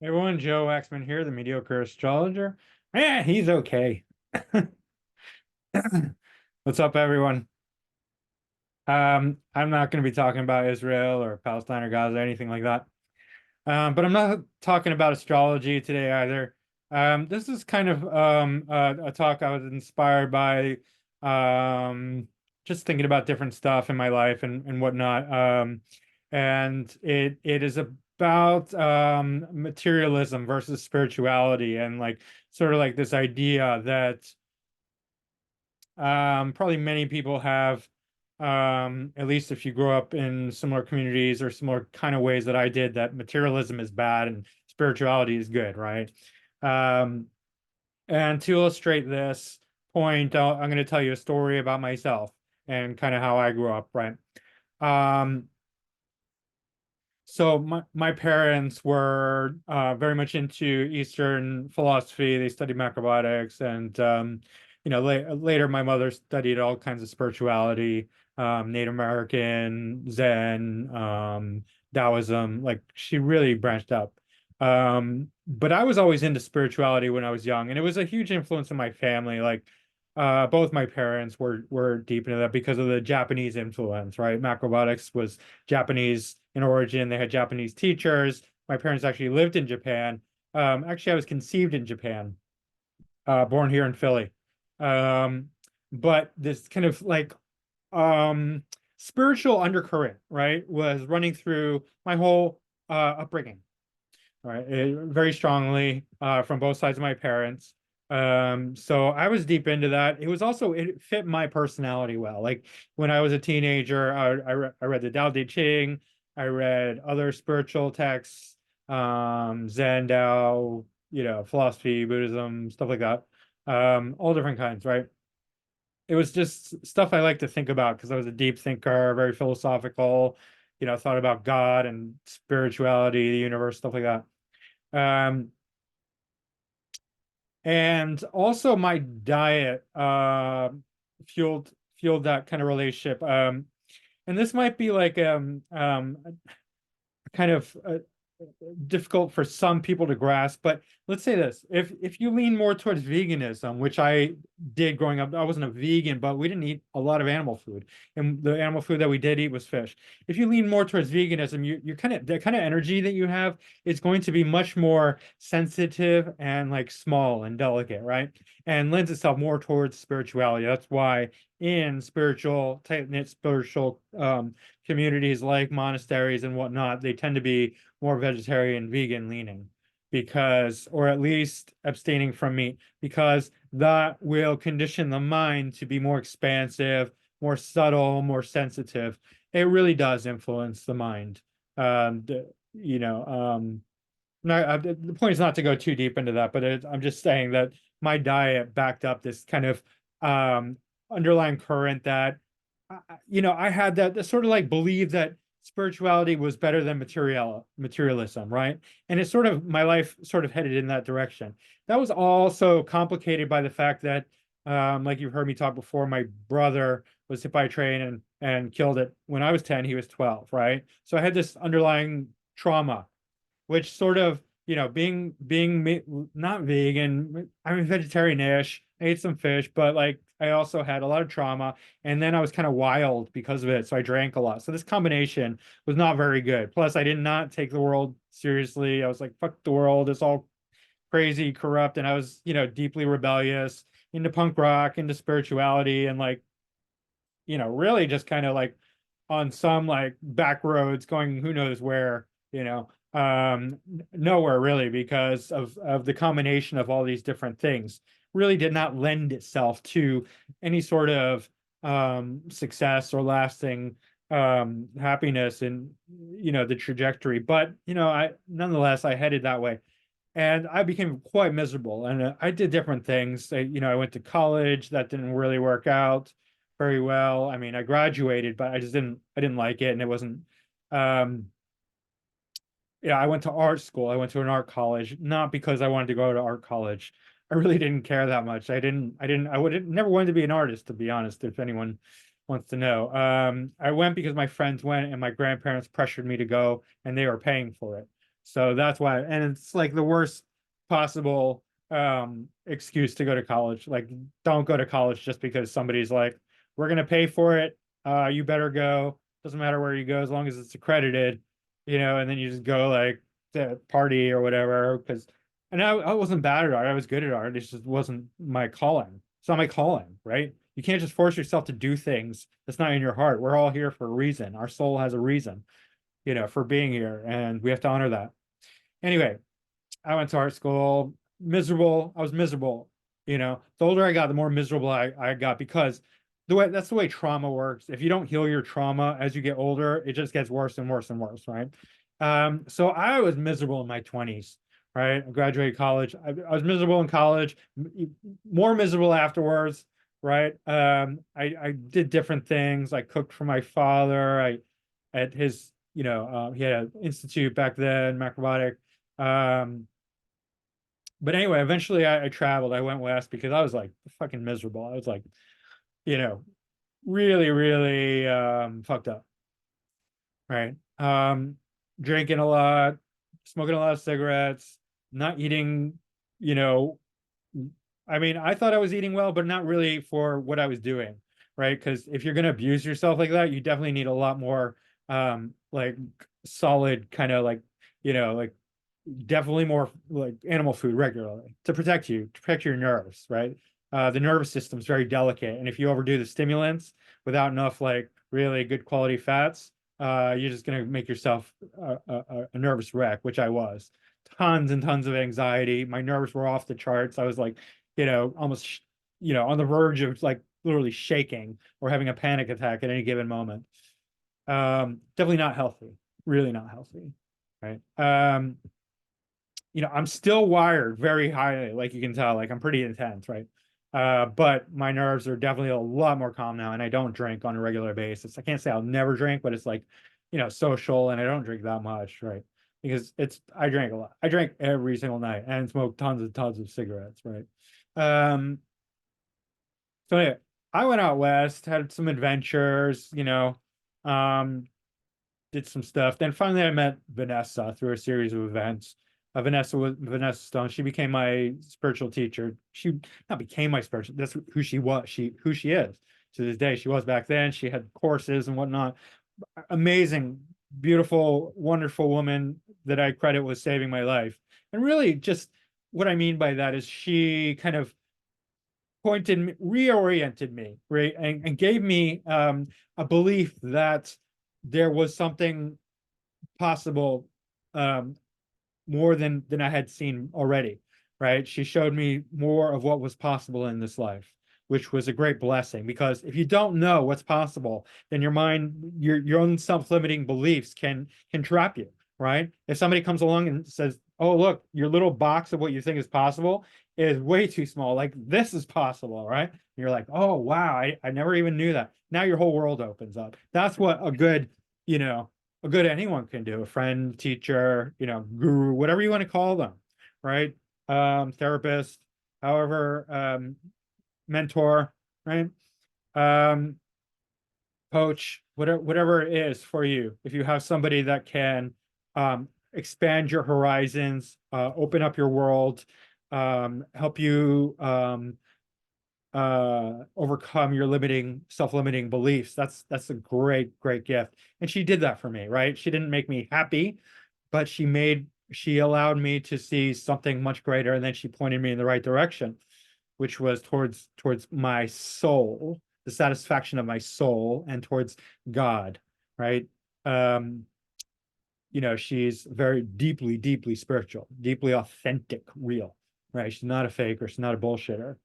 Everyone, Joe Waxman here, the mediocre astrologer. He's okay. What's up, everyone? I'm not going to be talking about Israel or Palestine or Gaza or anything like that. But I'm not talking about astrology today either. This is kind of a talk I was inspired by, just thinking about different stuff in my life and whatnot. And it is about materialism versus spirituality, and like sort of like this idea that probably many people have, at least if you grow up in similar communities or similar kind of ways that I did, that materialism is bad and spirituality is good, right? Um, and to illustrate this point, I'm going to tell you a story about myself and kind of how I grew up, right? Um, so my parents were very much into Eastern philosophy. They studied macrobiotics, and later my mother studied all kinds of spirituality, Native American, Zen, Taoism. Like she really branched out. But I was always into spirituality when I was young, and it was a huge influence in my family. Like both my parents were deep into that because of the Japanese influence, right? Macrobiotics was Japanese in origin. They had Japanese teachers. My parents actually lived in Japan. Actually, I was conceived in Japan, born here in Philly. Um, but this kind of like um, spiritual undercurrent, right, was running through my whole upbringing, right? Very strongly from both sides of my parents. So I was deep into that. It fit my personality well. Like when I was a teenager, I read the Tao Te Ching, I read other spiritual texts, Zen, Tao, philosophy, Buddhism, stuff like that. All different kinds, right? It was just stuff I like to think about because I was a deep thinker, very philosophical, thought about God and spirituality, the universe, stuff like that. Um, and also my diet fueled fueled that kind of relationship. And this might be like kind of difficult for some people to grasp. But let's say this: if you lean more towards veganism, which I did growing up, I wasn't a vegan, but we didn't eat a lot of animal food, and the animal food that we did eat was fish. If you lean more towards veganism, you're kind of the kind of energy that you have is going to be much more sensitive and like small and delicate, right? And lends itself more towards spirituality. That's why in spiritual, tight-knit spiritual communities like monasteries and whatnot, they tend to be more vegetarian, vegan leaning because, or at least abstaining from meat, because that will condition the mind to be more expansive, more subtle, more sensitive. It really does influence the mind. Um, you know, the point is not to go too deep into that, but I'm just saying that my diet backed up this kind of um, underlying current that I had that sort of like believe that spirituality was better than materialism, right? And it sort of my life sort of headed in that direction. That was also complicated by the fact that, like you've heard me talk before, my brother was hit by a train and killed it when I was 10, he was 12, right? So I had this underlying trauma which sort of not vegan. I'm vegetarian-ish. I ate some fish, but like I also had a lot of trauma, and then I was kind of wild because of it, so I drank a lot. So this combination was not very good. Plus, I did not take the world seriously. I was like, "Fuck the world! It's all crazy, corrupt," and I was, deeply rebellious, into punk rock, into spirituality, and like, really just kind of like on some like back roads going who knows where, nowhere really because of the combination of all these different things really did not lend itself to any sort of success or lasting happiness in the trajectory. But I nonetheless I headed that way and I became quite miserable. And I did different things. I went to college. That didn't really work out very well. I mean, I graduated, but I didn't like it, and it wasn't. Um, yeah, I went to art school. I went to an art college, not because I wanted to go to art college. I really didn't care that much. I would never wanted to be an artist, to be honest, if anyone wants to know. I went because my friends went and my grandparents pressured me to go and they were paying for it. So that's why, and it's like the worst possible excuse to go to college. Like, don't go to college just because somebody's like, we're gonna pay for it. You better go. Doesn't matter where you go as long as it's accredited, and then you just go like to party or whatever. Because and I wasn't bad at art. I was good at art. It just wasn't my calling. It's not my calling, right? You can't just force yourself to do things that's not in your heart. We're all here for a reason. Our soul has a reason, for being here, and we have to honor that. Anyway, I went to art school, miserable. I was miserable. The older I got, the more miserable I got because that's the way trauma works. If you don't heal your trauma as you get older, it just gets worse and worse and worse, right? So I was miserable in my 20s, right? I graduated college. I was miserable in college, more miserable afterwards, right? I did different things. I cooked for my father. I at his, he had an institute back then, macrobiotic. Um, but anyway, eventually I traveled. I went west because I was like fucking miserable. I was like, you know, really, really fucked up. Right. Drinking a lot, smoking a lot of cigarettes, not eating, you know, I mean, I thought I was eating well, but not really for what I was doing, right? Because if you're gonna abuse yourself like that, you definitely need a lot more like solid kind of like definitely more like animal food regularly to protect you, to protect your nerves, right? The nervous system is very delicate, and if you overdo the stimulants without enough like really good quality fats, you're just gonna make yourself a nervous wreck, which I was. Tons and tons of anxiety. My nerves were off the charts. I was like, almost, on the verge of like literally shaking or having a panic attack at any given moment. Definitely not healthy. Really not healthy, right? I'm still wired very highly, like you can tell, like I'm pretty intense, right? But my nerves are definitely a lot more calm now, and I don't drink on a regular basis. I can't say I'll never drink, but it's like, social, and I don't drink that much, right? Because I drank a lot. I drank every single night and smoked tons and tons of cigarettes, right? Um, so anyway, I went out west, had some adventures, um, did some stuff. Then finally, I met Vanessa through a series of events. Vanessa Stone. She became my spiritual teacher. She not became my spiritual. That's who she was. Who she is to this day. She was back then. She had courses and whatnot. Amazing, beautiful, wonderful woman that I credit with saving my life. And really, just what I mean by that is she kind of reoriented me, right, and gave me a belief that there was something possible, um, more than I had seen already, right? She showed me more of what was possible in this life, which was a great blessing. Because if you don't know what's possible, then your mind, your own self-limiting beliefs can trap you, right? If somebody comes along and says, "Oh, look, your little box of what you think is possible is way too small. Like this is possible," right? And you're like, "Oh, wow, I never even knew that." Now your whole world opens up. That's what you know, a good anyone can do, a friend, teacher, guru, whatever you want to call them, right? Therapist, however, mentor, right? Um, coach, whatever it is for you. If you have somebody that can expand your horizons, open up your world, help you overcome your self-limiting beliefs, that's a great gift. And she did that for me, right? She didn't make me happy, but she allowed me to see something much greater, and then she pointed me in the right direction, which was towards my soul, the satisfaction of my soul, and towards God, right? um she's very deeply spiritual, deeply authentic, real, right? She's not a faker, she's not a bullshitter.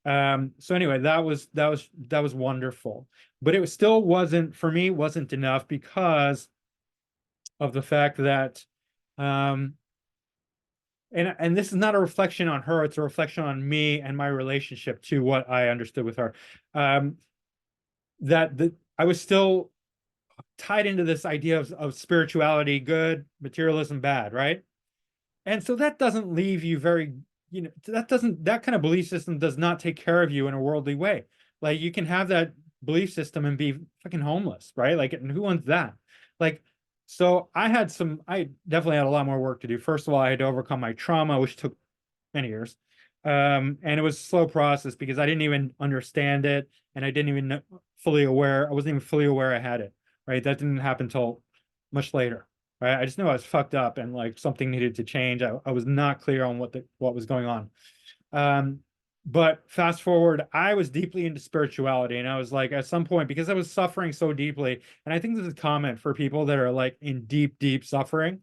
So anyway, that was wonderful, but it was still wasn't enough because of the fact that um and this is not a reflection on her, it's a reflection on me and my relationship to what I understood with her. um that I was still tied into this idea of spirituality good, materialism bad, right? And so that doesn't leave you very, that kind of belief system does not take care of you in a worldly way. Like you can have that belief system and be fucking homeless, right? Like, and who wants that? Like, So I definitely had a lot more work to do. First of all, I had to overcome my trauma, which took many years. And it was a slow process because I didn't even understand it, and I didn't even know, fully aware. I wasn't even fully aware I had it. Right, that didn't happen until much later. Right, I just knew I was fucked up and like something needed to change. I was not clear on what was going on. Um, but fast forward, I was deeply into spirituality, and I was like, at some point, because I was suffering so deeply, and I think this is common for people that are like in deep, deep suffering,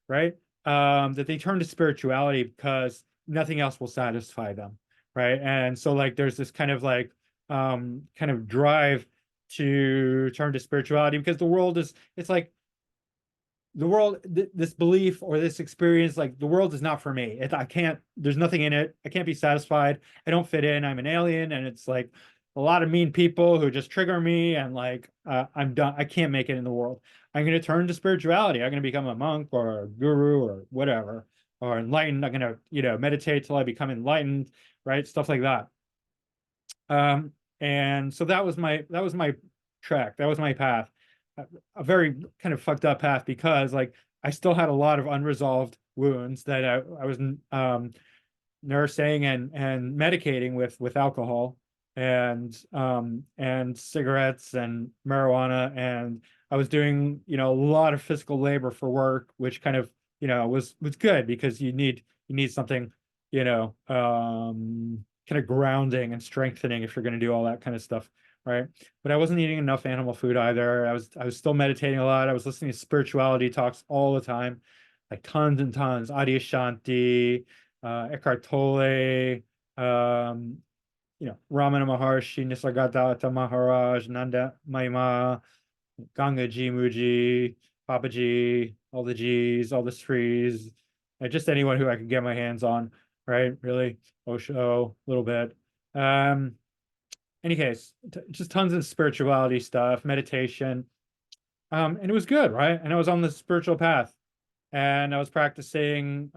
right? That they turn to spirituality because nothing else will satisfy them, right? And so like there's this kind of like kind of drive to turn to spirituality because the world is it's like the world this belief or this experience like the world is not for me. I can't, there's nothing in it. I can't be satisfied. I don't fit in. I'm an alien, and it's like a lot of mean people who just trigger me, and like I'm done. I can't make it in the world. I'm going to turn to spirituality. I'm going to become a monk or a guru or whatever, or enlightened. I'm going to meditate till I become enlightened, right? Stuff like that. And so that was my track. That was my path. A very kind of fucked up path because like I still had a lot of unresolved wounds that I was nursing and medicating with alcohol and cigarettes and marijuana, and I was doing a lot of physical labor for work, which kind of was good because you need something kind of grounding and strengthening if you're going to do all that kind of stuff, right? But I wasn't eating enough animal food either. I was still meditating a lot. I was listening to spirituality talks all the time, like tons and tons. Adi Ashanti, Eckhart Tolle, Ramana Maharshi, Nisargadatta Maharaj, Nanda Mahima, Gangaji Muji, Papaji, all the G's, all the Sris, just anyone who I could get my hands on, right? Really, Osho, a little bit. Um, any case, just tons of spirituality stuff, meditation, and it was good, right? And I was on the spiritual path, and I was practicing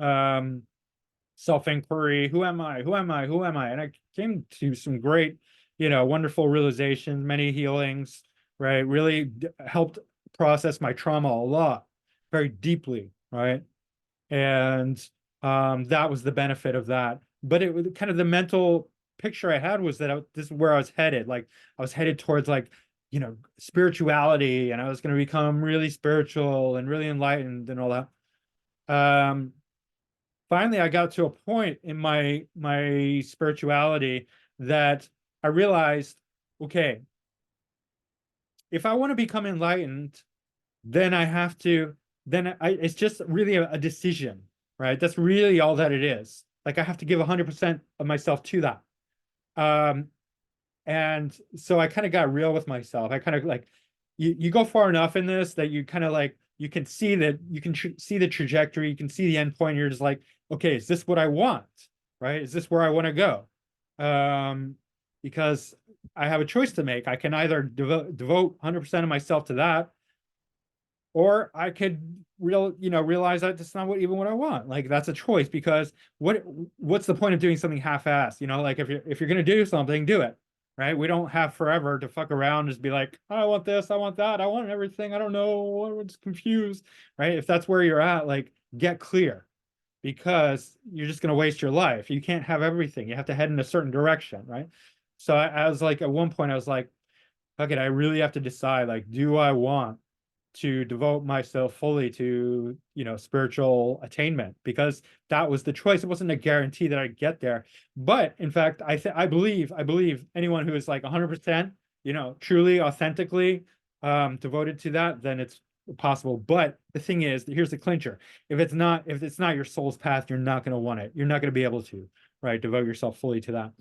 self-inquiry. Who am I? Who am I? Who am I? And I came to some great, wonderful realizations, many healings, right? Really helped process my trauma a lot, very deeply, right? And that was the benefit of that. But it was kind of the mental picture I had was that this is where I was headed. Like I was headed towards like, spirituality, and I was going to become really spiritual and really enlightened and all that. Um, Finally I got to a point in my spirituality that I realized, okay, if I want to become enlightened, then I have to, it's just really a decision, right? That's really all that it is. Like I have to give 100% of myself to that. Um, and so I kind of got real with myself. I kind of like, you go far enough in this that you kind of like, you can see that you can see the trajectory, you can see the end point. You're just like, okay, is this what I want? Right? Is this where I want to go? Um, because I have a choice to make. I can either devote 100% of myself to that, or I could realize that that's not even what I want. Like that's a choice because what's the point of doing something half-assed? Like if you're gonna do something, do it. Right? We don't have forever to fuck around and just be like, I want this, I want that, I want everything, I don't know, I'm just confused. Right? If that's where you're at, like get clear because you're just gonna waste your life. You can't have everything. You have to head in a certain direction, right? So I was like, at one point, I was like, okay, I really have to decide, like, do I want to devote myself fully to spiritual attainment, because that was the choice. It wasn't a guarantee that I'd get there, but in fact I believe anyone who is like 100% truly authentically devoted to that, then it's possible. But the thing is, here's the clincher: if it's not your soul's path, you're not going to want it. You're not going to be able to, right, devote yourself fully to that.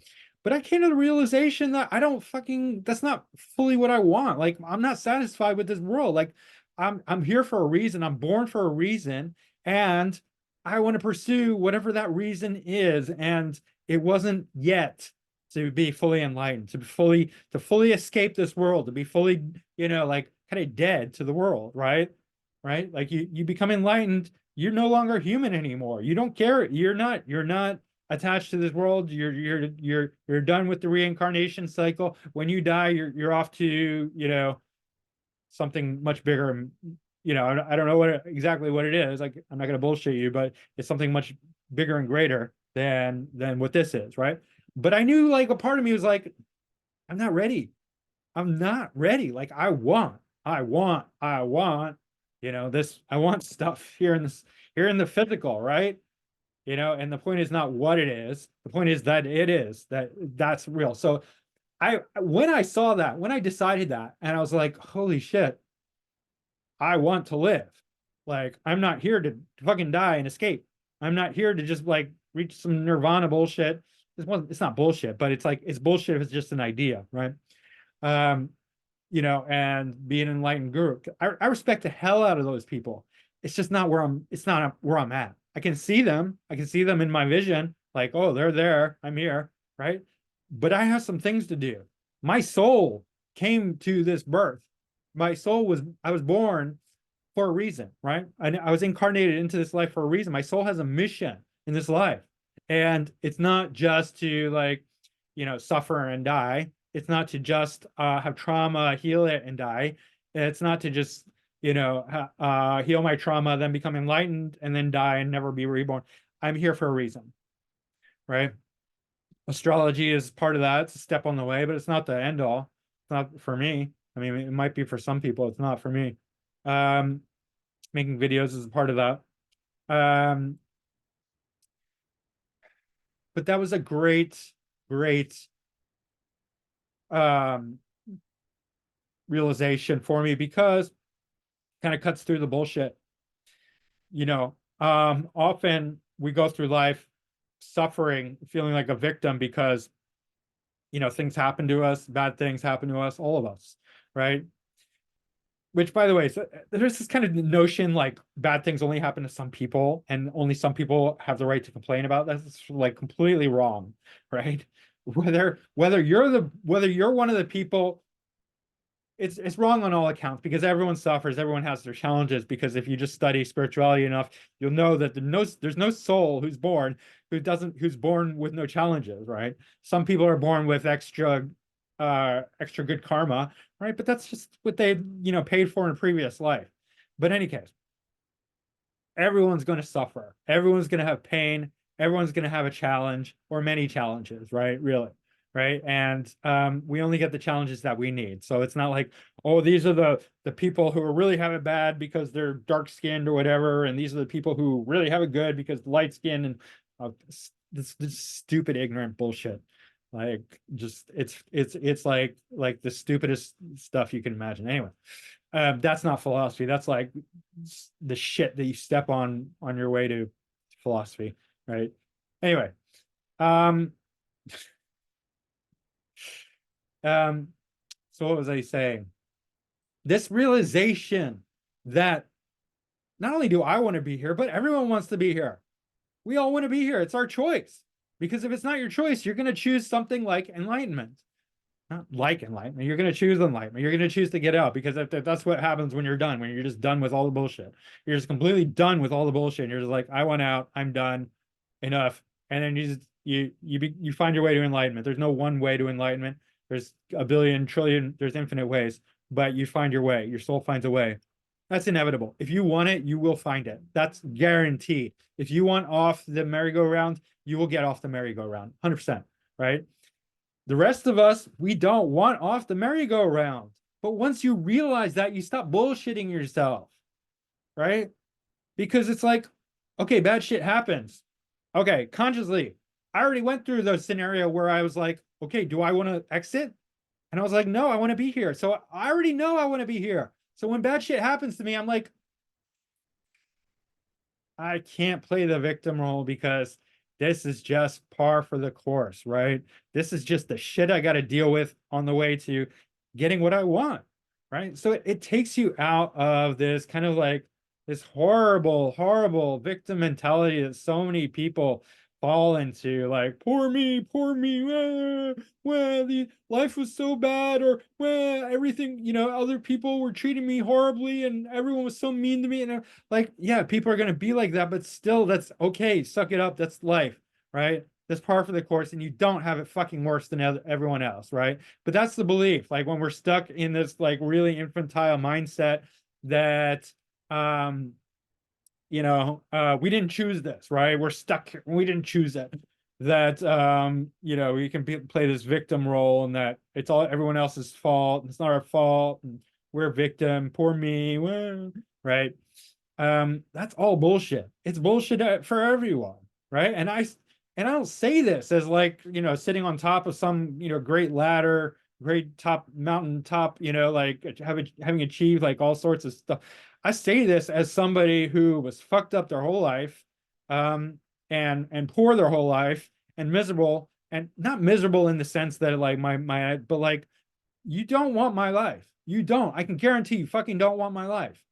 But I came to the realization that I don't fucking, that's not fully what I want. Like I'm not satisfied with this world. Like I'm here for a reason. I'm born for a reason, and I want to pursue whatever that reason is. And it wasn't yet to be fully enlightened, to fully escape this world, to be fully, like kind of dead to the world, right? Right? Like you become enlightened, you're no longer human anymore. You don't care. You're not attached to this world. You're done with the reincarnation cycle. When you die, you're off to, something much bigger, I don't know exactly what it is. Like, I'm not going to bullshit you, but it's something much bigger and greater than what this is, right? But I knew, like, a part of me was like, I'm not ready. I'm not ready. Like, I want, this, I want stuff here in the physical, right? And the point is not what it is. The point is that that's real. So when I saw that, when I decided that, and I was like, holy shit, I want to live. Like, I'm not here to fucking die and escape. I'm not here to just like reach some nirvana bullshit. It's not bullshit, but it's like, it's bullshit if it's just an idea, right? Um, and be an enlightened guru. I respect the hell out of those people. It's not where I'm at. I can see them. I can see them in my vision, like, oh, they're there. I'm here, right? But I have some things to do. My soul came to this birth. I was born for a reason, right? I was incarnated into this life for a reason. My soul has a mission in this life. And it's not just to, like, suffer and die. It's not to just have trauma, heal it, and die. It's not to just, heal my trauma, then become enlightened, and then die and never be reborn. I'm here for a reason, right? Astrology is part of that. It's a step on the way, but it's not the end all. It's not for me. I mean, it might be for some people. It's not for me. Um, Making videos is a part of that. Um, but that was a great, great um, realization for me, because kind of cuts through the bullshit. Often we go through life suffering, feeling like a victim because, things happen to us, bad things happen to us, all of us, right? Which, by the way, so there's this kind of notion like bad things only happen to some people and only some people have the right to complain about. That's like completely wrong, right? Whether you're one of the people, it's wrong on all accounts, because everyone suffers, everyone has their challenges. Because if you just study spirituality enough, you'll know that there's no soul who's born with no challenges, right? Some people are born with extra good karma, right? But that's just what they paid for in a previous life. But in any case, everyone's going to suffer, everyone's going to have pain, everyone's going to have a challenge or many challenges, right? Really, right? And we only get the challenges that we need. So it's not like, oh, these are the people who are really have it bad because they're dark skinned or whatever, and these are the people who really have it good because light skin. And this stupid ignorant bullshit. Like, just it's like the stupidest stuff you can imagine. Anyway, that's not philosophy. That's like the shit that you step on your way to philosophy, right? Anyway, um, um, so what was I saying? This realization that not only do I want to be here, but everyone wants to be here. We all want to be here. It's our choice. Because if it's not your choice, you're going to choose something like enlightenment. Not like enlightenment. You're going to choose enlightenment. You're going to choose to get out, because if that's what happens when you're done, when you're just done with all the bullshit. You're just completely done with all the bullshit. And you're just like, I want out. I'm done. Enough. And then you find your way to enlightenment. There's no one way to enlightenment. There's a billion, trillion, there's infinite ways, but you find your way. Your soul finds a way. That's inevitable. If you want it, you will find it. That's guaranteed. If you want off the merry-go-round, you will get off the merry-go-round, 100%, right? The rest of us, we don't want off the merry-go-round. But once you realize that, you stop bullshitting yourself, right? Because it's like, okay, bad shit happens. Okay, consciously, I already went through the scenario where I was like, okay, do I want to exit? And I was like, no, I want to be here. So I already know I want to be here. So when bad shit happens to me, I'm like, I can't play the victim role, because this is just par for the course, right? This is just the shit I got to deal with on the way to getting what I want, right? So it takes you out of this kind of like this horrible, horrible victim mentality that so many people fall into, like, poor me, well, the life was so bad, or well, everything, other people were treating me horribly and everyone was so mean to me. And like, yeah, people are going to be like that, but still, that's okay. Suck it up. That's life, right? That's par for the course, and you don't have it fucking worse than everyone else, right? But that's the belief. Like, when we're stuck in this like really infantile mindset that um, we didn't choose this, right? We're stuck here. We didn't choose it. That we can play this victim role, and that it's all everyone else's fault. It's not our fault. And we're a victim. Poor me. Well, right? That's all bullshit. It's bullshit for everyone, right? And I don't say this as like, sitting on top of some, great ladder, great top mountain top, like having achieved like all sorts of stuff. I say this as somebody who was fucked up their whole life, um, and poor their whole life and miserable, and not miserable in the sense that like but like, you don't want my life. You don't. I can guarantee you fucking don't want my life.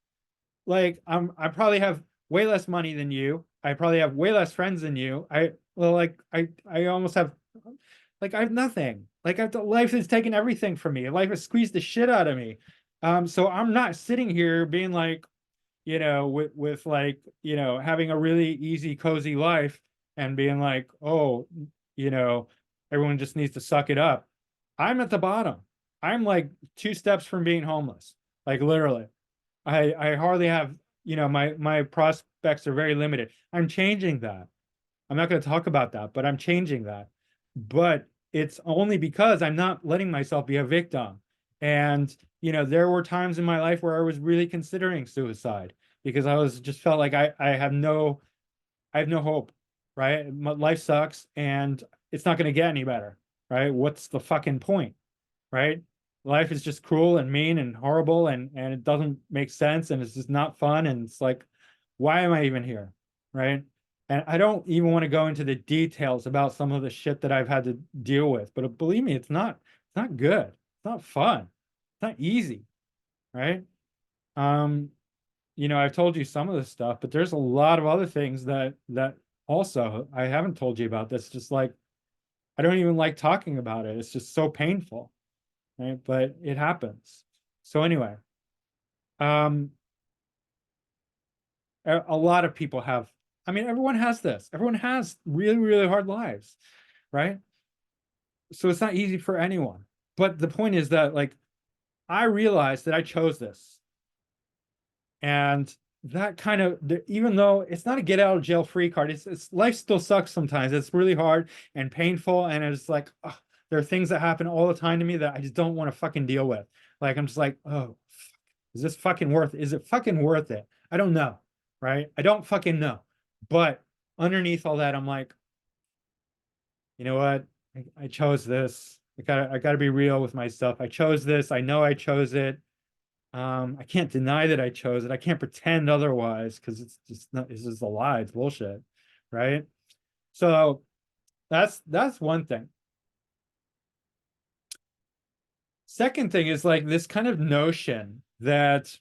Like, I probably have way less money than you. I probably have way less friends than you. I almost have, like, I have nothing. Like, life has taken everything from me. Life has squeezed the shit out of me. So I'm not sitting here being like, with like, having a really easy, cozy life and being like, oh, you know, everyone just needs to suck it up. I'm at the bottom. I'm like 2 steps from being homeless, like literally. I hardly have, my prospects are very limited. I'm changing that. I'm not going to talk about that, but I'm changing that. But it's only because I'm not letting myself be a victim. And, there were times in my life where I was really considering suicide because I was just felt like I have no hope, right? My life sucks and it's not going to get any better, right? What's the fucking point? Right? Life is just cruel and mean and horrible, and it doesn't make sense, and it's just not fun, and it's like, why am I even here? Right? And I don't even want to go into the details about some of the shit that I've had to deal with, but believe me, it's not good. It's not fun. It's not easy, right? Um, I've told you some of this stuff, but there's a lot of other things that also I haven't told you about. That's just like, I don't even like talking about it. It's just so painful, right? But it happens. So anyway, um, a lot of people have, I mean, everyone has this. Everyone has really, really hard lives, right? So it's not easy for anyone. But the point is that, like, I realized that I chose this. And that kind of, even though it's not a get out of jail free card, it's life still sucks sometimes. It's really hard and painful. And it's like, ugh, there are things that happen all the time to me that I just don't want to fucking deal with. Like, I'm just like, oh, is this fucking worth it? Is it fucking worth it? I don't know, right? I don't fucking know. But underneath all that, I'm like, you know what? I chose this. I gotta be real with myself. I chose this. I know I chose it. I can't deny that I chose it. I can't pretend otherwise because it's just a lie. It's bullshit, right? So that's one thing. Second thing is like this kind of notion that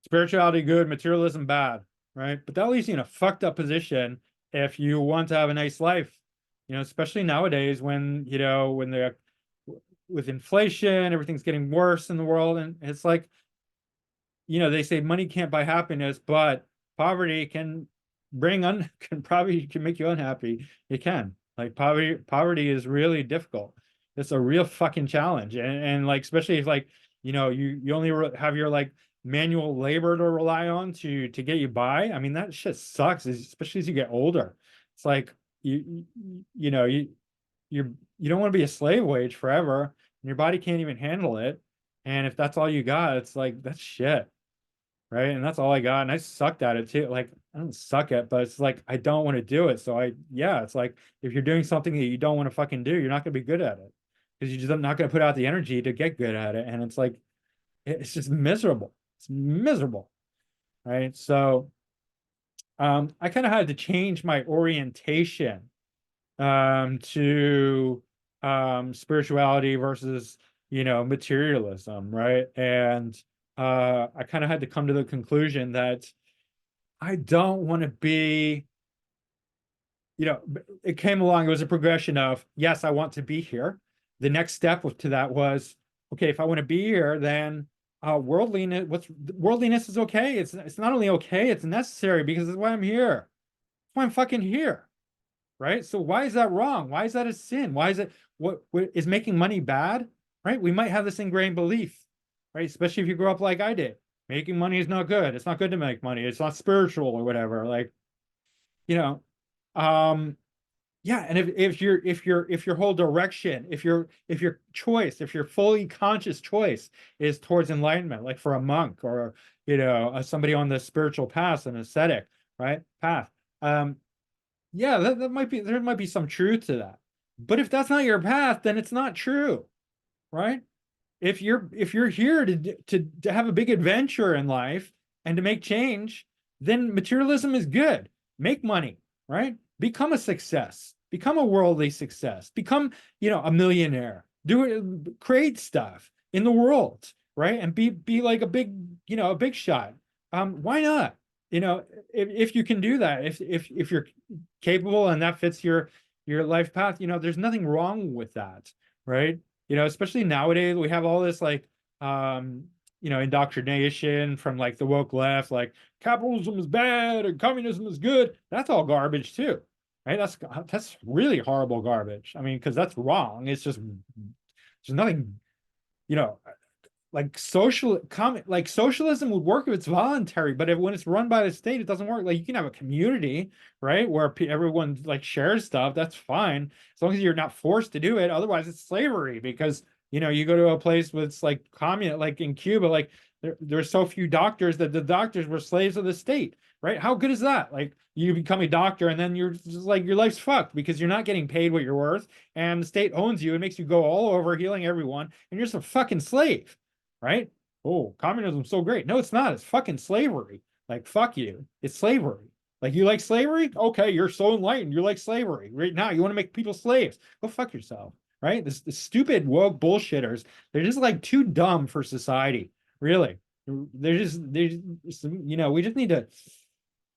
spirituality good, materialism bad, right? But that leaves you in a fucked up position if you want to have a nice life, especially nowadays when, when they're with inflation, everything's getting worse in the world. And it's like, they say money can't buy happiness, but poverty can make you unhappy. It can. Like poverty is really difficult. It's a real fucking challenge. And like, especially if like, you only have your like manual labor to rely on to get you by. I mean, that shit sucks, especially as you get older. It's like you know, you don't want to be a slave wage forever, and your body can't even handle it. And if that's all you got, it's like that's shit, right? And that's all I got. And I sucked at it too. Like, I don't suck at, but it's like I don't want to do it. So yeah, it's like if you're doing something that you don't want to fucking do, you're not going to be good at it because you're just not going to put out the energy to get good at it. And it's like it's just miserable. It's miserable, right? So I kind of had to change my orientation to spirituality versus materialism, right? And I kind of had to come to the conclusion that I don't want to be, it came along, it was a progression of, yes, I want to be here. The next step to that was, okay, if I want to be here, then worldliness is okay. It's not only okay, it's necessary because it's why I'm here. That's why I'm fucking here. Right? So why is that wrong? Why is that a sin? Why is it what is making money bad? Right? We might have this ingrained belief, right? Especially if you grow up like I did. Making money is not good. It's not good to make money. It's not spiritual or whatever. Like, you know, um, yeah, and if your whole direction, if your choice, if your fully conscious choice is towards enlightenment, like for a monk or somebody on the spiritual path, an ascetic, right, path, um, yeah, that might be there might be some truth to that. But if that's not your path, then it's not true, right? If you're here to have a big adventure in life and to make change, then materialism is good. Make money, right? Become a success. Become a worldly success. Become, a millionaire. Do it, create stuff in the world, right? And be like a big shot. Why not? If you can do that, if you're capable and that fits your life path, there's nothing wrong with that, right? Especially nowadays, we have all this like indoctrination from like the woke left, like capitalism is bad and communism is good. That's all garbage too, right? That's really horrible garbage. I mean, because that's wrong. It's just there's nothing, you know, like socialism would work if it's voluntary, but when it's run by the state, it doesn't work. Like you can have a community, right, where everyone like shares stuff. That's fine as long as you're not forced to do it. Otherwise, it's slavery because you go to a place with like communist, like in Cuba, like there's so few doctors that the doctors were slaves of the state, right? How good is that? Like you become a doctor and then you're just like your life's fucked because you're not getting paid what you're worth, and the state owns you and makes you go all over healing everyone, and you're just a fucking slave, right? Oh, communism's so great. No, it's not. It's fucking slavery. Like, fuck you. It's slavery. Like, you like slavery? Okay, you're so enlightened. You like slavery. Right now, you want to make people slaves. Go fuck yourself. Right? This stupid woke bullshitters, they're just like too dumb for society. Really. They're just we just need to,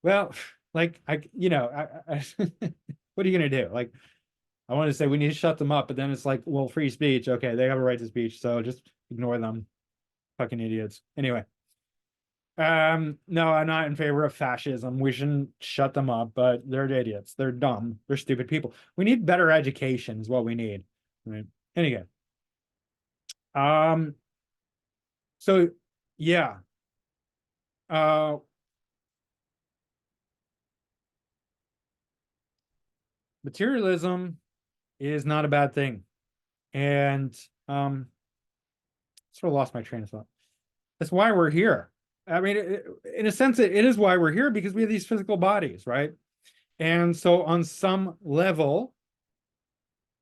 well, like, what are you going to do? Like, I want to say we need to shut them up, but then it's like, well, free speech. Okay, they have a right to speech. So just ignore them. Fucking idiots. Anyway, no, I'm not in favor of fascism. We shouldn't shut them up, but they're idiots. They're dumb. They're stupid people. We need better education is what we need. Right. Anyway, um, so yeah, uh, materialism is not a bad thing, and sort of lost my train of thought. That's why we're here. I mean, in a sense, it is why we're here because we have these physical bodies, right? And so, on some level,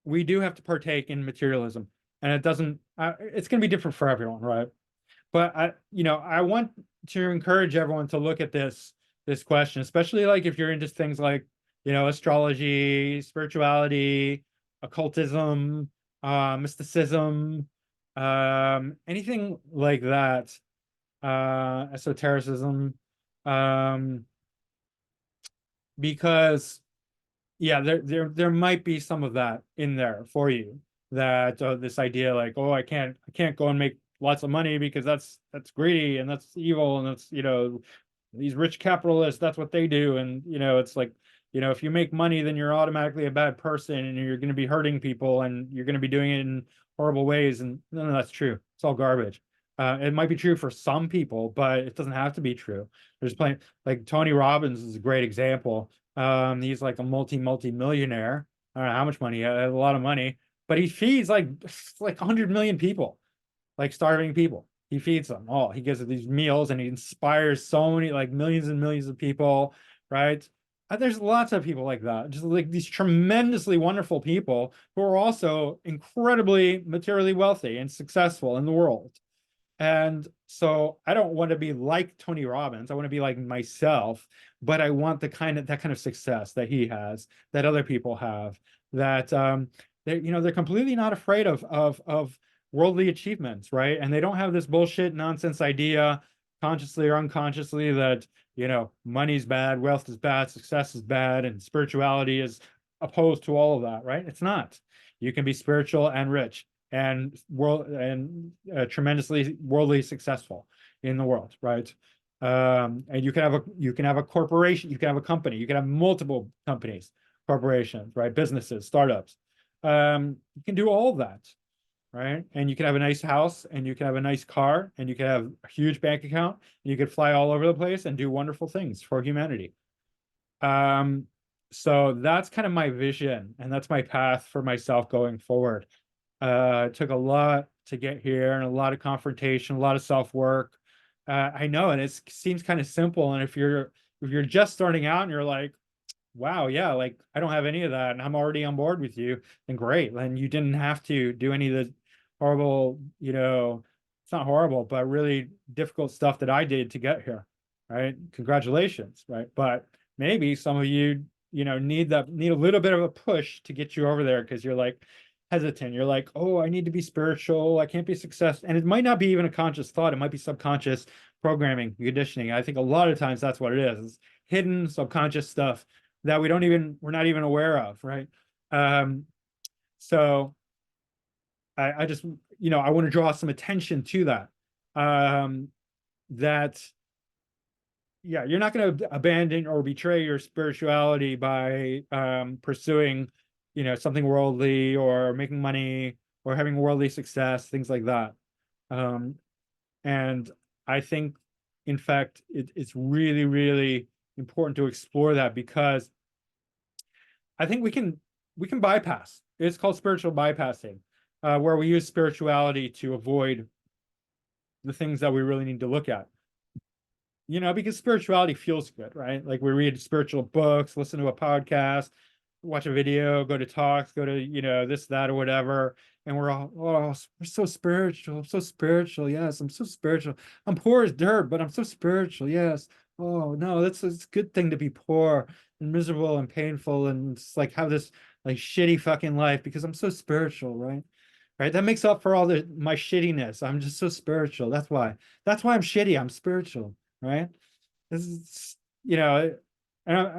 we do have to partake in materialism, and it doesn't. It's going to be different for everyone, right? But I want to encourage everyone to look at this question, especially like if you're into things like astrology, spirituality, occultism, mysticism, anything like that, esotericism, um, because yeah, there might be some of that in there for you. That this idea like, oh, I can't go and make lots of money because that's greedy and that's evil and that's these rich capitalists, that's what they do. And it's like, if you make money, then you're automatically a bad person and you're going to be hurting people and you're going to be doing it in horrible ways. And none of that's true. It's all garbage. It might be true for some people, but it doesn't have to be true. There's plenty, like Tony Robbins is a great example. He's like a multi millionaire. I don't know how much money. He has a lot of money, but he feeds like 100 million people, like starving people. He feeds them all. He gives them these meals and he inspires so many, like millions and millions of people, right? There's lots of people like that, just like these tremendously wonderful people who are also incredibly materially wealthy and successful in the world. And so I don't want to be like Tony Robbins. I want to be like myself, but I want that kind of success that he has, that other people have, that they're completely not afraid of worldly achievements, right? And they don't have this bullshit nonsense idea, consciously or unconsciously, that money's bad, wealth is bad, success is bad, and spirituality is opposed to all of that, right? It's not. You can be spiritual and rich and tremendously worldly successful in the world, right? And you can have a corporation, you can have a company, you can have multiple companies, corporations, right? Businesses, startups. You can do all of that. right? And you can have a nice house, and you can have a nice car, and you can have a huge bank account, and you could fly all over the place and do wonderful things for humanity. Um, so that's kind of my vision, and that's my path for myself going forward. It took a lot to get here, and a lot of confrontation, a lot of self-work. I know, and it seems kind of simple. And if you're just starting out and you're like, wow, yeah, like I don't have any of that and I'm already on board with you, then great. Then you didn't have to do any of the horrible, it's not horrible, but really difficult stuff that I did to get here, right? Congratulations, right? But maybe some of you, need a little bit of a push to get you over there because you're like hesitant. You're like, oh, I need to be spiritual. I can't be successful. And it might not be even a conscious thought. It might be subconscious programming, conditioning. I think a lot of times that's what it is. It's hidden subconscious stuff that we're not even aware of, right? Um, so I just, I want to draw some attention to that. That, yeah, you're not going to abandon or betray your spirituality by pursuing, something worldly or making money or having worldly success, things like that. Um, and I think, in fact, it's really, really important to explore that because I think we can bypass. It's called spiritual bypassing, where we use spirituality to avoid the things that we really need to look at. Because spirituality feels good, right? Like we read spiritual books, listen to a podcast, watch a video, go to talks, go to, this, that, or whatever. And we're all, oh, we're so spiritual. I'm so spiritual. Yes, I'm so spiritual. I'm poor as dirt, but I'm so spiritual. Yes. Oh, no, it's a good thing to be poor and miserable and painful and just like have this like shitty fucking life because I'm so spiritual, right? Right. That makes up for all my shittiness. I'm just so spiritual. That's why. That's why I'm shitty. I'm spiritual, right? This is, and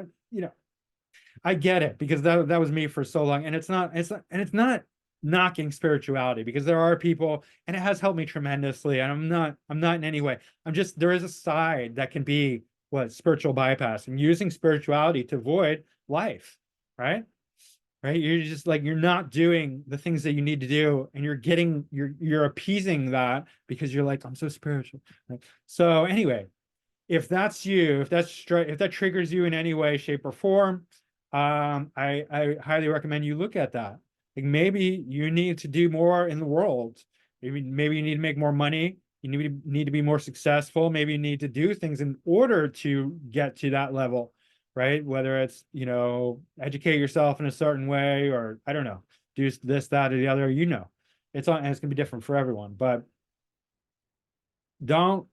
I get it because that was me for so long, and it's not knocking spirituality because there are people, and it has helped me tremendously, and I'm not in any way. There is a side that can be what spiritual bypass and using spirituality to avoid life, right? Right? You're just like you're not doing the things that you need to do, and you're appeasing that because you're like I'm so spiritual. Right? So anyway, if that's you, if that triggers you in any way, shape, or form, I highly recommend you look at that. Like maybe you need to do more in the world. Maybe you need to make more money. You need to be more successful. Maybe you need to do things in order to get to that level, right? Whether it's, educate yourself in a certain way, or I don't know, do this, that, or the other, and it's gonna be different for everyone. But don't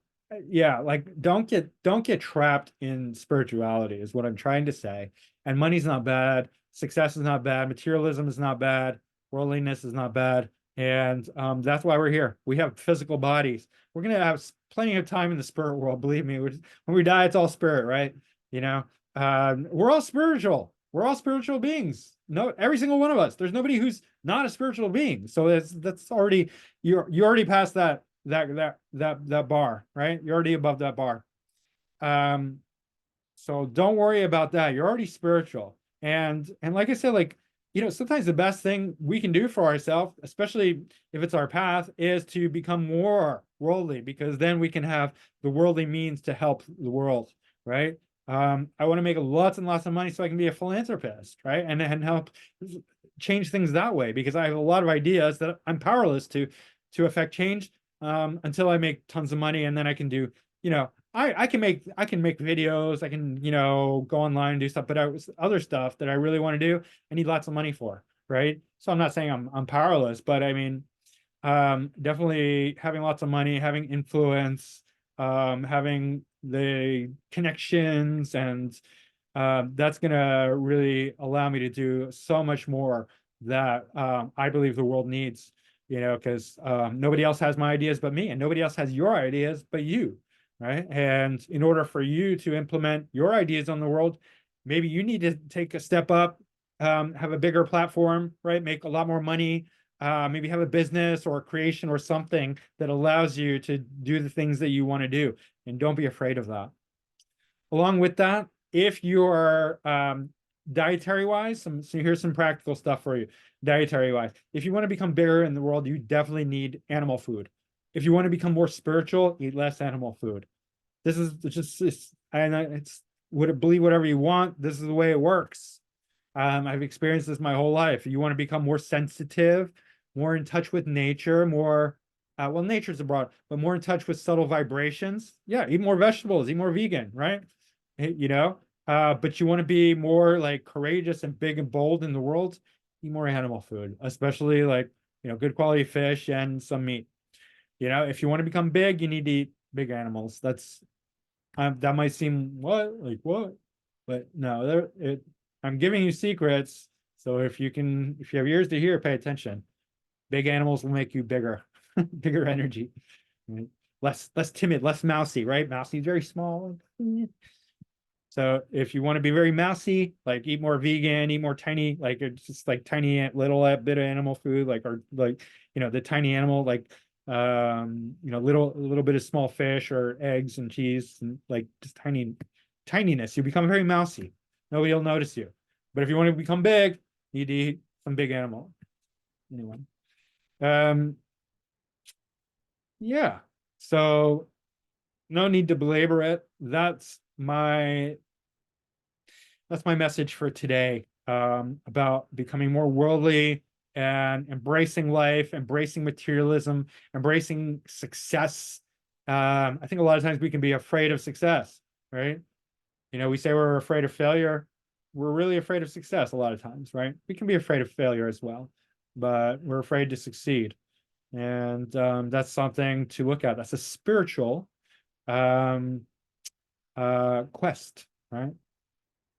yeah, like don't get trapped in spirituality is what I'm trying to say. And money's not bad, success is not bad, materialism is not bad, worldliness is not bad. And that's why we're here. We have physical bodies. We're gonna have plenty of time in the spirit world, believe me. When we die, it's all spirit, right? you know we're all spiritual. We're all spiritual beings. No, every single one of us. There's nobody who's not a spiritual being. So that's already, you already passed that bar, right? You're already above that bar. Um, so don't worry about that. You're already spiritual. And like I said, like, sometimes the best thing we can do for ourselves, especially if it's our path, is to become more worldly, because then we can have the worldly means to help the world, right? I want to make lots and lots of money so I can be a philanthropist, right? And help change things that way, because I have a lot of ideas that I'm powerless to affect change until I make tons of money, and then I can do, I can make videos, I can, go online and do stuff, but other stuff that I really want to do, I need lots of money for, right? So I'm not saying I'm powerless, but I mean, definitely having lots of money, having influence, having the connections, and that's gonna really allow me to do so much more that I believe the world needs, because nobody else has my ideas but me, and nobody else has your ideas but you, right? And in order for you to implement your ideas on the world, maybe you need to take a step up, have a bigger platform, right? Make a lot more money, maybe have a business or a creation or something that allows you to do the things that you want to do. And don't be afraid of that. Along with that, if you're dietary wise, so here's some practical stuff for you. Dietary wise, if you want to become bigger in the world, you definitely need animal food. If you want to become more spiritual, eat less animal food. This is just it's would it believe whatever you want. This is the way it works. I've experienced this my whole life. You want to become more sensitive, more in touch with nature, more well, nature's abroad, but more in touch with subtle vibrations. Yeah, eat more vegetables, eat more vegan, right? You know, but you want to be more like courageous and big and bold in the world, eat more animal food, especially like, good quality fish and some meat. If you want to become big, you need to eat big animals. That might seem what, but no, I'm giving you secrets. So if you have ears to hear, pay attention. Big animals will make you bigger, bigger energy, right? Less timid, less mousy, right? Mousy is very small. So if you want to be very mousy, like eat more vegan, eat more tiny, like it's just like tiny little bit of animal food, like or like the tiny animal, like a little bit of small fish or eggs and cheese and like just tininess. You become very mousy. Nobody will notice you. But if you want to become big, you need to eat some big animal. Anyway. Um yeah. So no need to belabor it. That's my message for today, about becoming more worldly and embracing life, embracing materialism, embracing success. I think a lot of times we can be afraid of success, right? We say we're afraid of failure. We're really afraid of success a lot of times, right? We can be afraid of failure as well, but we're afraid to succeed. And that's something to look at. That's a spiritual um, quest, right?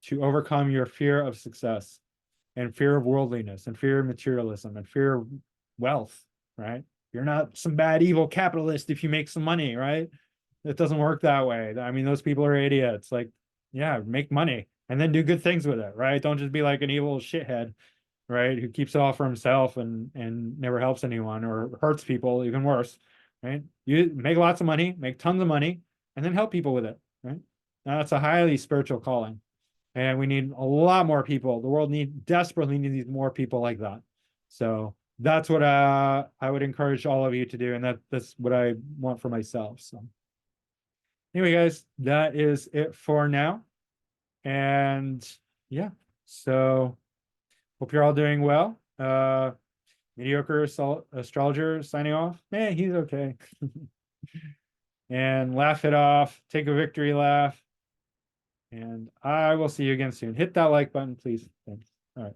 To overcome your fear of success and fear of worldliness and fear of materialism and fear of wealth, right? You're not some bad, evil capitalist if you make some money, right? It doesn't work that way. I mean, those people are idiots. Like, yeah, make money and then do good things with it, right? Don't just be like an evil shithead, right? Who keeps it all for himself and never helps anyone or hurts people, even worse, right? You make lots of money, make tons of money, and then help people with it, right? That's a highly spiritual calling. And we need a lot more people. The world desperately needs more people like that. So that's what I would encourage all of you to do, and that's what I want for myself. So anyway, guys, that is it for now. And yeah, so hope you're all doing well. Mediocre astrologer signing off. Man, he's okay. And laugh it off. Take a victory laugh. And I will see you again soon. Hit that like button, please. Thanks. All right.